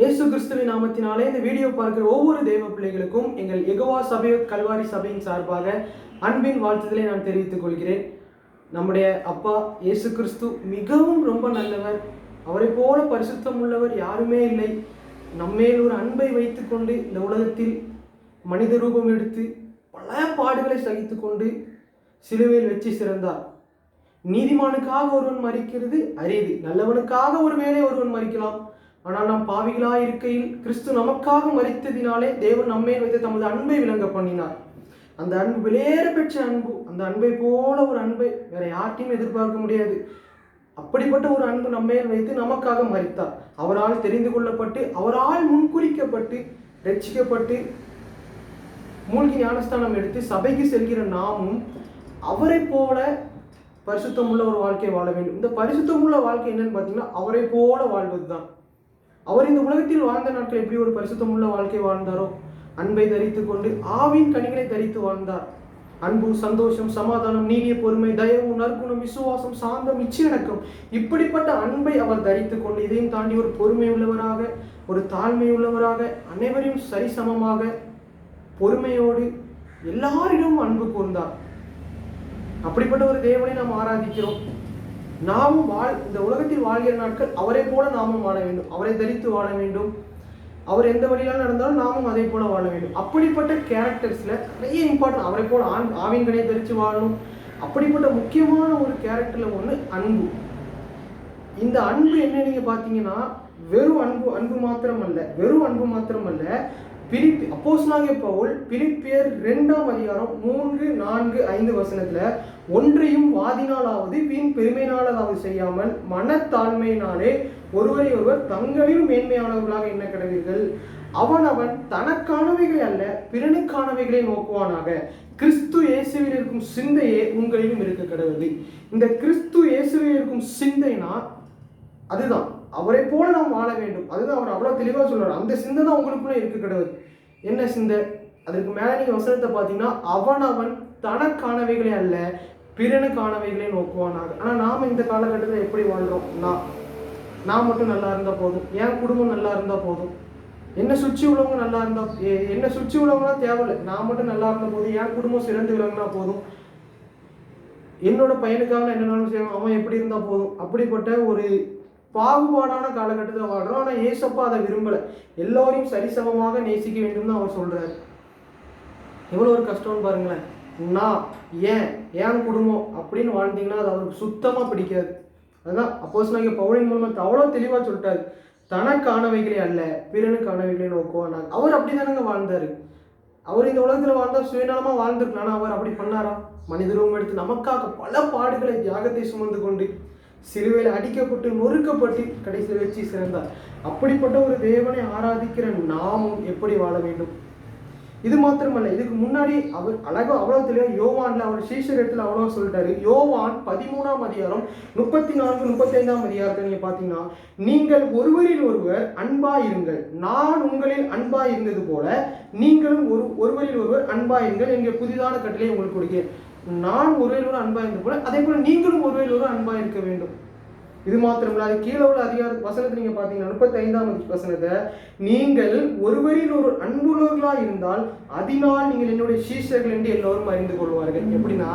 இயேசு கிறிஸ்துவின் நாமத்தினாலே இந்த வீடியோ பார்க்கிற ஒவ்வொரு தேவ பிள்ளைகளுக்கும் எங்கள் யெகோவா சபை கல்வாரி சபையின் சார்பாக அன்பின் வாழ்த்துதலை நான் தெரிவித்துக் கொள்கிறேன். நம்முடைய அப்பா இயேசு கிறிஸ்து மிகவும் ரொம்ப நல்லவர். அவரை போல பரிசுத்தம் உள்ளவர் யாருமே இல்லை. நம்மேல் ஒரு அன்பை வைத்துக்கொண்டு இந்த உலகத்தில் மனித ரூபம் எடுத்து பல பாடுகளை சகித்து கொண்டு சிலுவையில் வச்சு சிறந்தார். நீதிமானுக்காக ஒருவன் மரிக்கிறது அரிது, நல்லவனுக்காக ஒருவேளை ஒருவன் மரிக்கலாம். ஆனால் நாம் பாவிகளாய் இருக்கையில் கிறிஸ்து நமக்காக மரித்ததினாலே தேவன் நம்மை வைத்து தமது அன்பை விளங்க பண்ணினார். அந்த அன்பு வெளியேற பெற்ற அன்பு. அந்த அன்பை போல ஒரு அன்பை வேற யார்ட்டையும் எதிர்பார்க்க முடியாது. அப்படிப்பட்ட ஒரு அன்பு நம்மையில் வைத்து நமக்காக மரித்தார். அவரால் தெரிந்து கொள்ளப்பட்டு, அவரால் முன்குறிக்கப்பட்டு, ரட்சிக்கப்பட்டு, மூழ்கி ஞானஸ்தானம் எடுத்து சபைக்கு செல்கிற நாமும் அவரை போல பரிசுத்தமுள்ள ஒரு வாழ்க்கை வாழ வேண்டும். இந்த பரிசுத்தமுள்ள வாழ்க்கை என்னன்னு பார்த்தீங்கன்னா அவரை போல வாழ்வது தான். அவர் இந்த உலகத்தில் வாழ்ந்த நாட்கள் எப்படி ஒரு பரிசுத்தமுள்ள வாழ்க்கை வாழ்ந்தாரோ, அன்பை தரித்து கொண்டு ஆவின் கனிகளை தரித்து வாழ்ந்தார். அன்பு, சந்தோஷம், சமாதானம், நீடிய பொறுமை, தயவு, நற்குணம், விசுவாசம், சாந்தம், இச்சையடக்கம், இப்படிப்பட்ட அன்பை அவர் தரித்து கொண்டு இதையும் தாண்டி ஒரு பொறுமை உள்ளவராக, ஒரு தாழ்மை உள்ளவராக, அனைவரையும் சரிசமமாக பொறுமையோடு எல்லாரிடமும் அன்பு கூர்ந்தார். அப்படிப்பட்ட ஒரு தேவனை நாம் ஆராதிக்கிறோம். நாமும் இந்த உலகத்தில் வாழ்கிற நாட்கள் அவரை போல நாமும் வாழ வேண்டும். அவரை தரித்து வாழ வேண்டும். அவர் எந்த வழியால் நடந்தாலும் நாமும் அதே போல வாழ வேண்டும். அப்படிப்பட்ட கேரக்டர்ஸ்ல நிறைய இம்பார்ட்டன்ட். அவரை போல ஆவின் கனியை தரித்து வாழணும். அப்படிப்பட்ட முக்கியமான ஒரு கேரக்டர்ல ஒன்று அன்பு. இந்த அன்பு என்ன நீங்க பாத்தீங்கன்னா வெறும் அன்பு மாத்திரம் அல்ல. அப்போஸ்தலனாகிய பவுல் பிலிப்பியர் 2ஆம் அதிகாரம் 3, 4, 5 வசனத்துல ஒன்றையும் வாதினாலாவது வீண் பெருமையினாலாவது செய்யாமல் மனத்தாழ்மையினாலே ஒருவரை ஒருவர் தங்களிலும் மேன்மையானவர்களாக எண்ண கடவீர்கள். அவன் தனக்கானவைகளை அல்ல பிறனுக்கானவைகளை நோக்குவானாக. கிறிஸ்து இயேசுவில் இருக்கும் சிந்தையே உங்களிலும் இருக்க கடவுது. இந்த கிறிஸ்து இயேசுவில் இருக்கும் சிந்தைனா அதுதான். அவரை போல நாம் வாழ வேண்டும். அதுதான் அவர் அவ்வளவு தெளிவா சொல்றாரு. அந்த சிந்தை தான் உங்களுக்குள்ள இருக்க கிடையாது. என்ன சிந்தை? அதற்கு மேல நீங்க வசனத்தை பார்த்தீங்கன்னா அவன் தனக்கானவைகளே அல்ல பிறனுக்கானவைகளே நோக்குவானாக. ஆனா நாம இந்த காலகட்டத்தில் எப்படி வாழ்றோம்? நான் மட்டும் நல்லா இருந்தா போதும், என் குடும்பம் நல்லா இருந்தா போதும், என்ன சுற்றி உள்ளவங்க நல்லா இருந்தா, என்ன சுற்றி உள்ளவங்களாம் தேவையில்லை, நான் மட்டும் நல்லா இருந்தா போதும், என் குடும்பம் சிறந்து விளங்கினா போதும், என்னோட பையனுக்காக என்னென்னாலும் செய்யணும், அவன் எப்படி இருந்தா போதும். அப்படிப்பட்ட ஒரு பாகுபாடான காலகட்டத்தில் வாழ்றோம். ஆனால் ஏசப்பா அதை விரும்பலை. எல்லோரையும் சரிசமமாக நேசிக்க வேண்டும் தான் அவர் சொல்றாரு. எவ்வளோ ஒரு கஷ்டம்னு பாருங்களேன். நான் என் குடும்பம் அப்படின்னு வாழ்ந்தீங்கன்னா அது அவருக்கு சுத்தமாக பிடிக்காது. அதுதான் அப்போஸ்தலனாகிய பவுலின் மூலமாக அவ்வளோ தெளிவாக சொல்லிட்டாரு. தனக்கானவைகளே அல்ல பிறனுக்கானவைகளே நோக்குவானாங்க. அவர் அப்படி தானங்க வாழ்ந்தாரு. அவர் இந்த உலகத்தில் வாழ்ந்தா சுயநலமாக வாழ்ந்துருக்கலாம். ஆனால் அவர் அப்படி பண்ணாரா? மனித ரூபம் எடுத்து நமக்காக பல பாடுகளை தியாகத்தை சுமந்து கொண்டு சிலுவையில் அடிக்கப்பட்டு நொறுக்கப்பட்டு கடைசியில் வச்சு சிறந்தார். அப்படிப்பட்ட ஒரு தேவனை ஆராதிக்கிற நாமும் எப்படி வாழ வேண்டும்? இது மாத்திரமல்ல, இதுக்கு முன்னாடி அவர் அழகா அவ்வளவு தெளிவா யோவான்ல அவர் சீஷர் இடத்துல அவ்வளவு சொல்லிட்டாரு. யோவான் 13ஆம் அதிகாரம் 34, 35ஆம் அதிகாரத்தை நீங்க பாத்தீங்கன்னா, நீங்கள் ஒருவரில் ஒருவர் அன்பா இருங்கள், நான் உங்களில் அன்பா இருந்தது போல நீங்களும் ஒருவரில் ஒருவர் அன்பா இருங்கள் என்கிற புதிதான கட்டளை உங்களுக்கு கொடுக்கிறேன். நான் ஒருவரில் ஒரு அன்பா இருந்தது போல அதே போல நீங்களும் ஒருவரில் ஒரு அன்பா இருக்க வேண்டும். இது மாத்திரமல்ல, அது கீழே உள்ள அதிகார வசனத்தை நீங்க பாத்தீங்கன்னா 35ஆம் வசனத்தை, நீங்கள் ஒருவரில் ஒரு அன்புள்ளவர்களா இருந்தால் அதனால் நீங்கள் என்னுடைய சீஷர்கள் என்று எல்லோரும் அறிந்து கொள்வார்கள். எப்படின்னா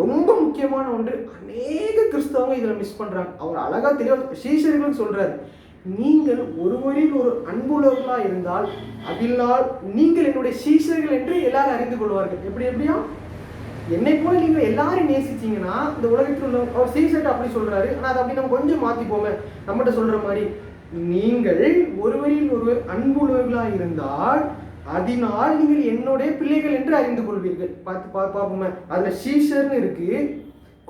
ரொம்ப முக்கியமான ஒன்று, அநேக கிறிஸ்தவங்க இதுல மிஸ் பண்றாங்க. அவர் அழகா தெளிவா சீஷர்கள் சொல்றாரு, நீங்கள் ஒருவரில் ஒரு அன்புள்ளவர்களா இருந்தால் அதனால் நீங்கள் என்னுடைய சீஷர்கள் என்று எல்லாரும் அறிந்து கொள்வார்கள். எப்படியா என்னை போல நீங்கள் எல்லாரும் நேசிச்சீங்கன்னா இந்த உலகத்தில் உள்ள அவர் சீசர்ட்ட அப்படி சொல்றாரு. ஆனால் அதை அப்படி நம்ம கொஞ்சம் மாத்திப்போமே. நம்மகிட்ட சொல்ற மாதிரி, நீங்கள் ஒருவரில் ஒருவர் அன்புள்ளவர்களா இருந்தால் அதனால் நீங்கள் என்னுடைய பிள்ளைகள் என்று அறிந்து கொள்வீர்கள். பார்ப்போமே, அதுல சீசர்னு இருக்கு,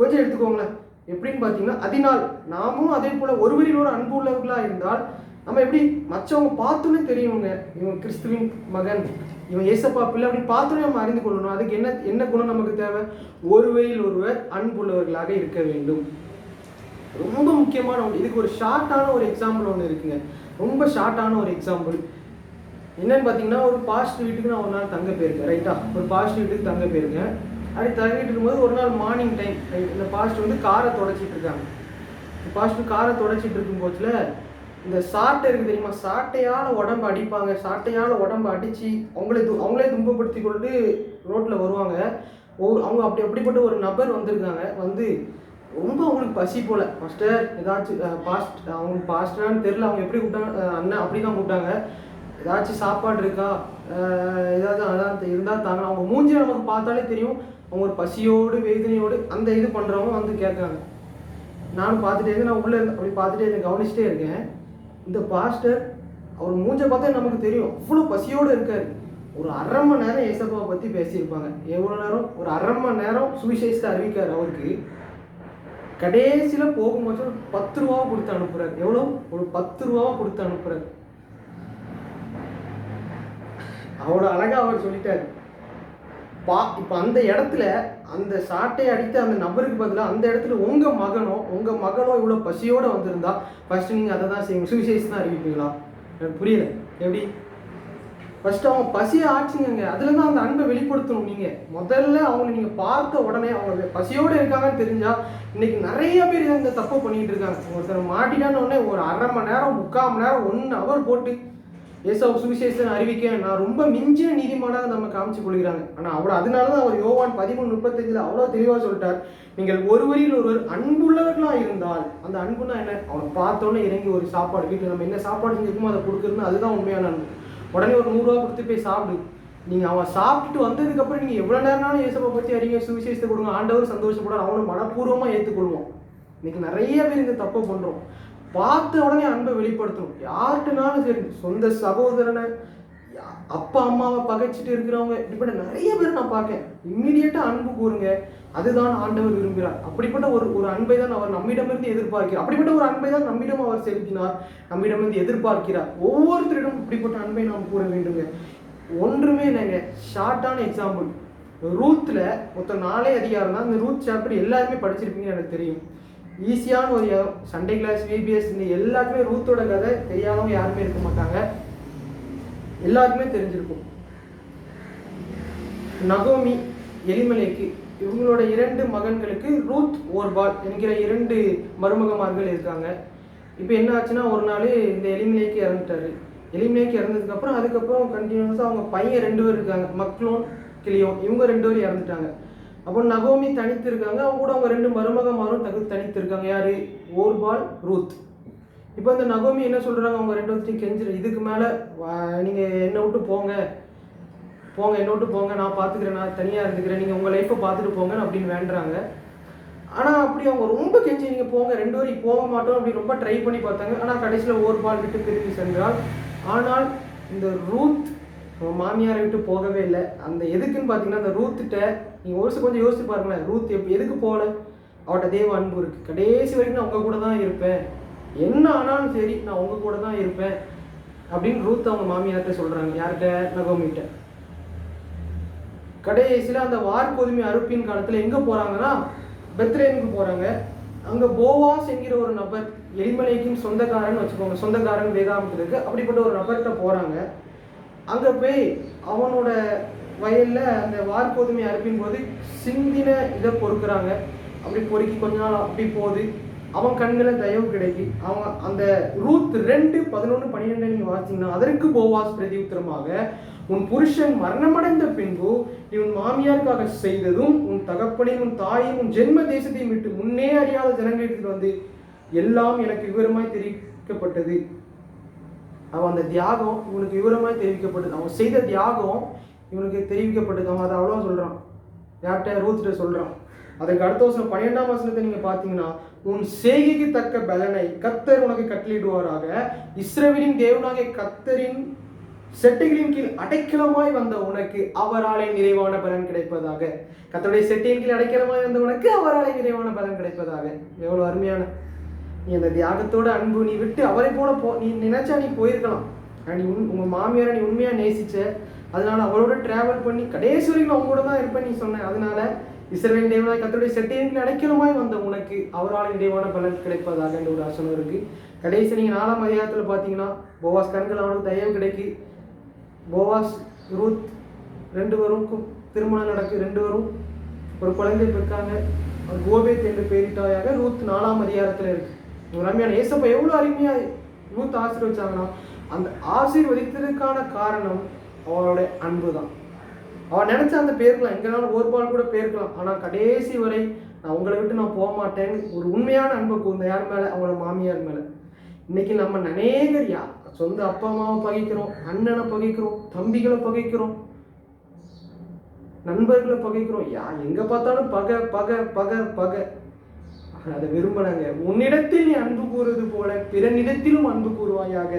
கொஞ்சம் எடுத்துக்கோங்களேன். எப்படின்னு பார்த்தீங்கன்னா, அதனால் நாமும் அதே போல ஒருவரில் ஒரு அன்பு உள்ளவர்களா இருந்தால் நம்ம எப்படி மற்றவங்க பார்த்தோன்னே தெரியுங்க இவன் கிறிஸ்துவின் மகன், இவன் ஏசப்பா பிள்ளை அப்படின்னு பார்த்தோன்னே நம்ம அறிந்து கொள்ளணும். அதுக்கு என்ன குணம் நமக்கு தேவை? ஒருவரில் ஒருவர் அன்புள்ளவர்களாக இருக்க வேண்டும். ரொம்ப முக்கியமான ஒன்று. இதுக்கு ஒரு ஷார்ட்டான ஒரு எக்ஸாம்பிள் ஒன்று இருக்குங்க. ரொம்ப ஷார்ட்டான ஒரு எக்ஸாம்பிள் என்னன்னு பார்த்தீங்கன்னா, ஒரு பாஸ்ட் வீட்டுக்கு நான் ஒரு நாள் தங்க போயிருக்கேன். ரைட்டா, ஒரு பாஸ்ட் வீட்டுக்கு தங்க போயிருக்கேன். அப்படி தங்கிட்டு இருக்கும்போது ஒரு நாள் மார்னிங் டைம் இந்த பாஸ்ட் காரை தொடச்சிட்டு இருக்காங்க. பாஸ்ட் காரை தொடச்சிட்டு இருக்கும் போச்சுல இந்த சாட்டை இருக்குது தெரியுமா, சாட்டையால் உடம்பு அடிப்பாங்க. சாட்டையால் உடம்பு அடித்து அவங்களே துன்பப்படுத்தி கொண்டு ரோட்டில் வருவாங்க. அவங்க அப்படிப்பட்ட ஒரு நபர் வந்திருக்காங்க. வந்து ரொம்ப அவங்களுக்கு பசி போல், பாஸ்டர் ஏதாச்சும் அவங்க பாஸ்டரான்னு தெரில, அவங்க எப்படி கூப்பிட்டாங்க, அண்ணன் அப்படி தான் கூப்பிட்டாங்க. ஏதாச்சும் சாப்பாடு இருக்கா, ஏதாவது அதான் இருந்தால் தாங்க. அவங்க மூஞ்சியை நமக்கு பார்த்தாலே தெரியும் அவங்க ஒரு பசியோடு வேதனையோடு அந்த இது பண்ணுறவங்க வந்து கேட்குறாங்க. நானும் பார்த்துட்டே நான் உள்ளே அப்படி பார்த்துட்டே கவனிச்சுட்டே இருக்கேன். இந்த பாஸ்டர் அவர் மூஞ்சை பார்த்தா நமக்கு தெரியும் அவ்வளோ பசியோடு இருக்கார். ஒரு 1/2 மணி நேரம் ஏசப்பாவை பற்றி பேசியிருப்பாங்க. எவ்வளோ நேரம்? ஒரு 1/2 மணி நேரம் சுவிசேஷத்தை அறிவிக்கார். அவருக்கு கடைசியில் போகும்போது ஒரு 10 ரூபாவை கொடுத்து அனுப்புகிறார். எவ்வளோ? ஒரு 10 ரூபாவை கொடுத்து அனுப்புகிறார். அவ்வளோ அழகாக அவர் சொல்லிட்டார். இப்போ அந்த இடத்துல அந்த சாட்டையை அடித்து அந்த நபருக்கு பதிலாக அந்த இடத்துல உங்கள் மகனோ இவ்வளோ பசியோடு வந்திருந்தா ஃபஸ்ட்டு நீங்கள் அதை தான் செய்வீங்க, சுவிசேஷம் தான் அறிவிப்பீங்களா? எனக்கு புரியல. எப்படி? ஃபஸ்ட்டு அவங்க பசியை ஆச்சுங்க. அதில் தான் அந்த அன்பை வெளிப்படுத்தணும். நீங்கள் முதல்ல அவங்களை நீங்கள் பார்த்த உடனே அவங்க பசியோடு இருக்காங்கன்னு தெரிஞ்சால், இன்றைக்கி நிறைய பேர் இந்த தப்பு பண்ணிகிட்டு இருக்காங்க. ஒருத்தர் மாட்டிட்டான்னு உடனே ஒரு 1/2 மணி நேரம் 3/4 மணி நேரம் 1 ஹவர் போட்டு ஏசாவு சுவிசேஷன் அறிவிக்க நான் ரொம்ப மிஞ்சிய நீதிமானாக நம்ம காமிச்சு கொள்கிறாங்க. ஆனால் அதனால தான் அவர் யோவான் 13:35 அவ்வளோ தெளிவாக சொல்லிட்டார், நீங்கள் ஒருவரில் ஒருவர் அன்புள்ளவர்களாக இருந்தால், அந்த அன்புனா என்ன? அவனை பார்த்தோன்னே இறங்கி ஒரு சாப்பாடு, வீட்டில் நம்ம என்ன சாப்பாடு செஞ்சுருக்கோமோ அதை கொடுக்குறதுன்னு அதுதான் உண்மையான அன்பு. உடனே ஒரு 100 ரூபா கொடுத்து போய் சாப்பிடு. நீங்கள் அவன் சாப்பிட்டுட்டு வந்ததுக்கப்புறம் நீங்கள் எவ்வளோ நேரம்னாலும் ஏசப்பை பற்றி அறிங்க, சுவிசேஷத்தை கொடுங்க, ஆண்டவர் சந்தோஷப்படார், அவனை மனப்பூர்வமாக ஏற்றுக்கொள்வோம். இன்றைக்கி நிறைய பேர் இந்த தப்பை பண்ணுறோம். பார்த்த உடனே அன்பை வெளிப்படுத்தணும். யார்கிட்டனாலும் சரி, சொந்த சகோதரனை, அப்பா அம்மாவை பகைச்சிட்டு இருக்கிறவங்க, இப்படிப்பட்ட நிறைய பேர் நான் பார்க்கேன். இம்மிடியேட்டாக அன்பு கூறுங்க, அதுதான் ஆண்டவர் விரும்புகிறார். அப்படிப்பட்ட ஒரு அன்பை தான் அவர் நம்மிடமிருந்து எதிர்பார்க்கிறார். அப்படிப்பட்ட ஒரு அன்பை தான் நம்மிடம் அவர் செலுத்தினார், நம்மிடமிருந்து எதிர்பார்க்கிறார். ஒவ்வொருத்தரிடம் இப்படிப்பட்ட அன்பை நாம் கூற வேண்டுங்க. ஒன்றுமே இல்லைங்க. ஷார்ட்டான எக்ஸாம்பிள், ரூத்தில் மொத்தம் 4 அதிகாரம் தான். இந்த ரூத் சாப்டர் எல்லாருமே படிச்சிருப்பீங்கன்னு எனக்கு தெரியும். ஈஸியான ஒரு சண்டே கிளாஸ், விபிஎஸ், இந்த எல்லாருக்குமே ரூத்தோட கதை தெரியாதவங்க யாருமே இருக்க மாட்டாங்க. எல்லாருக்குமே தெரிஞ்சிருக்கும். நகோமி, எலிமெலேக்கு இவங்களோட 2 மகன்களுக்கு ரூத், ஓர்பால் என்கிற 2 மருமகமார்கள் இருக்காங்க. இப்போ என்ன ஆச்சுன்னா, ஒரு நாள் இந்த எலிமெலேக்கு இறந்துட்டாரு. எலிமெலேக்கு இறந்ததுக்கப்புறம் அதுக்கப்புறம் கண்டினியூஸாக அவங்க பையன் 2 பேர் இருக்காங்க, மக்லோன், கிளியோன். இவங்க 2 பேரும் இறந்துட்டாங்க. அப்போ நகோமி தனித்து இருக்காங்க. அவங்க கூட அவங்க 2 மருமகமாரும் தனித்து இருக்காங்க. யாரு? ஓர்பால், ரூத். இப்போ இந்த நகோமி என்ன சொல்கிறாங்க, அவங்க 2 பேர்த்தையும் கெஞ்சிரு, இதுக்கு மேலே நீங்கள் என்னை விட்டு போங்க, என்னை விட்டு போங்க, நான் பார்த்துக்கிறேன், நான் தனியாக இருந்துக்கிறேன், நீங்கள் உங்கள் லைஃப்பை பார்த்துட்டு போங்க அப்படின்னு வேண்டுறாங்க. ஆனால் அப்படி அவங்க ரொம்ப கெஞ்சி, நீங்கள் போங்க, 2 பேரும் போக மாட்டோம் அப்படின்னு ரொம்ப ட்ரை பண்ணி பார்த்தாங்க. ஆனால் கடைசியில் ஓர்பால் விட்டு பிரிந்து சென்றால். ஆனால் இந்த ரூத் மாமியாரை விட்டு போகவே இல்லை. அந்த எதுக்குன்னு பார்த்தீங்கன்னா, அந்த ரூத்துட்ட நீங்கள் கொஞ்சம் யோசிச்சு பாருங்களேன். ரூத் எதுக்கு போகல? அவட்ட தேவ அன்பு இருக்குது. கடைசி வரைக்கும் நான் உங்கள் கூட தான் இருப்பேன், என்ன ஆனாலும் சரி நான் உங்கள் கூட தான் இருப்பேன் அப்படின்னு ரூத் அவங்க மாமியார்கிட்ட சொல்கிறாங்க. யார்கிட்ட? நகோமிகிட்ட. கடைசியில் அந்த வார்கோதுமை அறுப்பின் காலத்தில் எங்கே போகிறாங்கன்னா, பெத்லேமுக்கு போகிறாங்க. அங்கே போவாஸ் என்கிற ஒரு நபர், எலிமெலேக்கின் சொந்தக்காரன் வச்சுக்கோங்க, சொந்தக்காரன் வேதாமத்தில் இருக்குது. அப்படிப்பட்ட ஒரு நபர்கிட்ட போகிறாங்க. அங்கே போய் அவனோட வயலில் அந்த வார்கோதுமை அறுப்பின் போது சிந்தின இதை பொறுக்கிறாங்க. அப்படி பொறுக்கி கொஞ்ச நாள் அப்படி போகுது. அவன் கண்களில் தயவு கிடைக்கி அவன் அந்த ரூத் 2:11-12 நீங்கள் வாசிங்கன்னா, அதற்கு போவாஸ் பிரதியுத்தரமாக, உன் புருஷன் மரணமடைந்த பின்பு நீ உன் மாமியாருக்காக செய்ததும், உன் தகப்பனையும் உன் தாயையும் உன் ஜென்ம தேசத்தையும் விட்டு முன்னே அறியாத ஜனங்களுக்கு வந்து எல்லாம் எனக்கு விவரமாய் தெரிவிக்கப்பட்டது. அவன் அந்த தியாகம் இவனுக்கு விவரமாய் தெரிவிக்கப்பட்டது. அவன் செய்த தியாகம் இவனுக்கு தெரிவிக்கப்பட்டது. அவன் அதை அவ்வளோ சொல்கிறான். யார்கிட்ட? ரூத்கிட்ட சொல்கிறான். அதுக்கு அடுத்த வருஷம் 12ஆம் வசனத்தை நீங்கள் பார்த்தீங்கன்னா, உன் செய்கைக்கு தக்க பலனை கர்த்தர் உனக்கு கட்டளையிடுவாராக, இஸ்ரவேலின் தேவனாகிய கர்த்தரின் செட்டைகளின் கீழ் அடைக்கலமாய் வந்த உனக்கு அவராலே நிறைவான பலன் கிடைப்பதாக. கர்த்தருடைய செட்டையின் கீழ் அடைக்கலமாய் வந்த உனக்கு அவராலே நிறைவான பலன் கிடைப்பதாக. எவ்வளோ அருமையான! நீ அந்த தியாகத்தோட அன்பு நீ விட்டு அவரை போல நீ நினைச்சா நீ போயிருக்கலாம். நீ உங்கள் மாமியாரை நீ உண்மையாக நேசிச்ச, அதனால அவளோட டிராவல் பண்ணி கடைசி வரைக்கும் அவங்க கூட தான் இருப்பேன் நீ சொன்ன. அதனால இஸ்ரவேலின் தேவனாகிய கர்த்தருடைய செட்டையின் கீழ் அடைக்கலமாய் வந்த உனக்கு அவரால் நிறைவான பலன் கிடைப்பதாக என்ற ஒரு வசனம் இருக்குது. கடைசி நீங்கள் 4ஆம் அதிகாரத்தில் பார்த்தீங்கன்னா, போவாஸ் கண்கள் அவனுக்கு தயவு கிடைக்கி, போவாஸ் ரூத் 2 பேருக்கும் திருமணம் நடக்கு. 2 பேரும் ஒரு குழந்தை பெற்றாங்க. கோபேத் என்று பெயரிட்டாயாக. ரூத் 4ஆம் அதிகாரத்தில் இருக்கு. ரம்யான ஏசப்பா எவ்வளோ அருமையாக ரூத் ஆசீர்வதிச்சாங்கன்னா அந்த ஆசீர்வதித்ததுக்கான காரணம் அவளுடைய அன்பு தான். அவன் நினைச்ச அந்த பேருக்கலாம், எங்கனாலும் ஓர்பால் கூட பேருக்கலாம், ஆனால் கடைசி வரை நான் உங்களை விட்டு நான் போக மாட்டேன்னு ஒரு உண்மையான அன்பை கூர்ந்த யார் மேலே? அவங்களோட மாமியார் மேலே. இன்னைக்கு நம்ம அநேகர் சொந்த அப்பா அம்மாவை பகைக்கிறோம், அண்ணனை பகைக்கிறோம், தம்பிகளை பகைக்கிறோம், நண்பர்களை பகைக்கிறோம். எங்க பார்த்தாலும் பகை பகை பகை பகை. அதை விரும்பலங்க. உன்னிடத்தில் நீ அன்பு கூறுவது போல பிறனிடத்திலும் அன்பு கூறுவாயாக.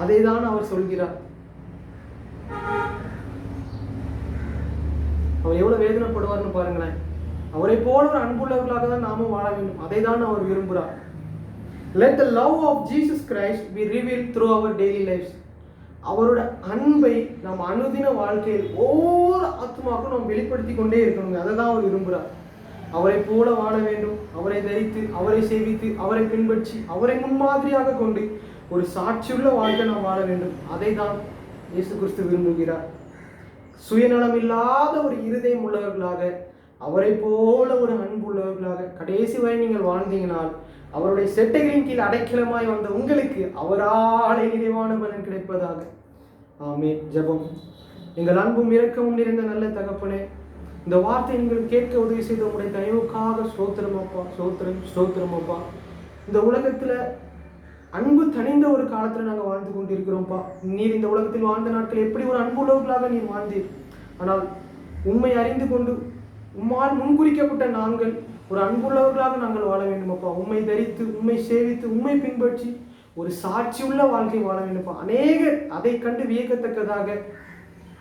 அதை தான் அவர் சொல்கிறார். அவர் எவ்வளவு வேதனைப்படுவார்னு பாருங்களேன். அவரை போல ஒரு அன்புள்ளவர்களாக தான் நாமும் வாழ வேண்டும். அதை தான் அவர் விரும்புகிறார். Let the love of Jesus Christ be revealed through our daily lives. அவரோட அன்பை நாம் அனுதின வாழ்க்கையில் ஒவ்வொரு ஆத்மாவுக்கும் நாம் வெளிப்படுத்தி கொண்டே இருக்கணுங்க. அதை தான் அவர் விரும்புகிறார். அவரை போல வாழ வேண்டும், அவரை தரித்து, அவரை சேவித்து, அவரை பின்பற்றி, அவரை முன்மாதிரியாக கொண்டு ஒரு சாட்சியுள்ள வாழ்க்கை நாம் வாழ வேண்டும். அதை தான் இயேசு கிறிஸ்து விரும்புகிறார். சுயநலம் இல்லாத ஒரு இருதயம் உள்ளவர்களாக, அவரை போல ஒரு அன்பு உள்ளவர்களாக கடைசி வரை நீங்கள் வாழ்ந்தீங்கனால் அவருடைய செட்டைகளின் கீழ் அடைக்கலமாய் வந்த உங்களுக்கு அவராலே நிறைவான பலன் கிடைப்பதாக. ஆமென். ஜெபம். எங்கள் அன்பும் இரக்கமும் நிறைந்த நல்ல தகப்பனே, இந்த வார்த்தை நீங்கள் கேட்க உதவி செய்த உங்களுடைய தயவுக்காக ஸ்தோத்திரம் அப்பா, ஸ்தோத்திரம் அப்பா. இந்த உலகத்துல அன்பு தனிந்த ஒரு காலத்துல நாங்கள் வாழ்ந்து கொண்டிருக்கிறோம்ப்பா. நீர் இந்த உலகத்தில் வாழ்ந்த நாட்கள் எப்படி ஒரு அன்புள்ளவர்களாக நீர் வாழ்ந்தீர். ஆனால் உண்மை அறிந்து கொண்டு உம்மால் முன்குறிக்கப்பட்ட நாங்கள் ஒரு அன்புள்ளவர்களாக நாங்கள் வாழ வேண்டுமப்பா. உண்மை தரித்து, உண்மை சேவித்து, உண்மை பின்பற்றி ஒரு சாட்சியுள்ள வாழ்க்கை வாழ வேண்டும்ப்பா. அநேகர் அதை கண்டு வியக்கத்தக்கதாக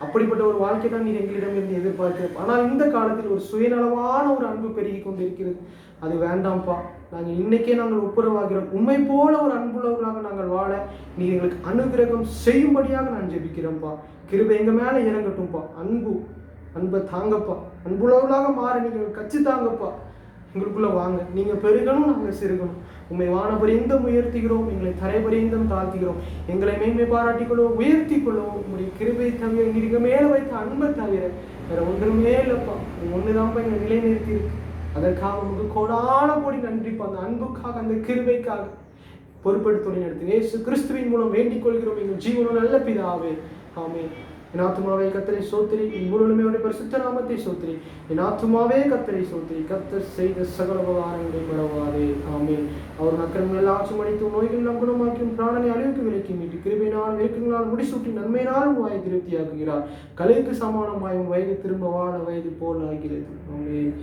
அப்படிப்பட்ட ஒரு வாழ்க்கை தான் நீர் எங்களிடமிருந்து எதிர்பார்க்கிறோம். ஆனால் இந்த காலத்தில் ஒரு சுயநலமான ஒரு அன்பு பெருகி கொண்டிருக்கிறது. அது வேண்டாம்ப்பா. நாங்கள் இன்னைக்கே நாங்கள் ஒப்புரவாகிறோம். உண்மை போல ஒரு அன்புள்ளவர்களாக நாங்கள் வாழ நீர் எங்களுக்கு அனுகிரகம் செய்யும்படியாக நான் ஜெபிக்கிறோம்ப்பா. கிருபை எங்க மேல இறங்கட்டும்ப்பா. அன்பை தாங்கப்பா. அன்புள்ளவர்களாக மாற நீங்கள் கட்சி தாங்கப்பா. எங்களுக்குள்ள வாங்க. நீங்க பெருகணும், நாங்கள் சிறுகணும். உண்மை வானபரியந்தம் உயர்த்துகிறோம், எங்களை தரைபரியந்தம் தாழ்த்துகிறோம். எங்களை மேன்மை பாராட்டிக் கொள்ளவும் உயர்த்தி கொள்ளவும் உங்களுடைய கிருபை தவிர, நீங்க மேல வைத்த அன்பை தவிர வேற ஒன்றுமே இல்லப்பா. ஒண்ணுதான்ப்பா எங்களை நிலைநிறுத்தி இருக்கு. அதற்காக உங்களுக்கு கோடான கோடி நன்றிப்பா. அந்த அன்புக்காக, அந்த கிருபைக்காக பொறுப்பெடுத்து நடத்துங்க. இயேசு கிறிஸ்துவின் மூலம் வேண்டிக் கொள்கிறோம் எங்கள் ஜீவனும் நல்ல பிதாவே. ஆமென். என் ஆத்துமாவே கர்த்தரை சோத்திரி, என் முழுமையோட பரிசுத்த நாமத்தை சோத்திரி. என் ஆத்துமாவே கர்த்தரை சோத்திரி, கர்த்தர் செய்த சகல உபகாரங்களை மறவாதே. ஆமென். அவர் அக்கிரமங்கள் ஆட்சி அடித்து நோய்கள் நம் குணமாக்கியும் பிராணனை அழிவுக்கு விலக்கி மீட்டு கிருபையினால் வேட்கைகளால் முடிசூட்டி நன்மையினாலும் வாயை திருப்தியாக்குகிறார். கலைக்கு சமானமாயும் வயது திரும்ப வாழ வயது போல் ஆகிறது. ஆமென்.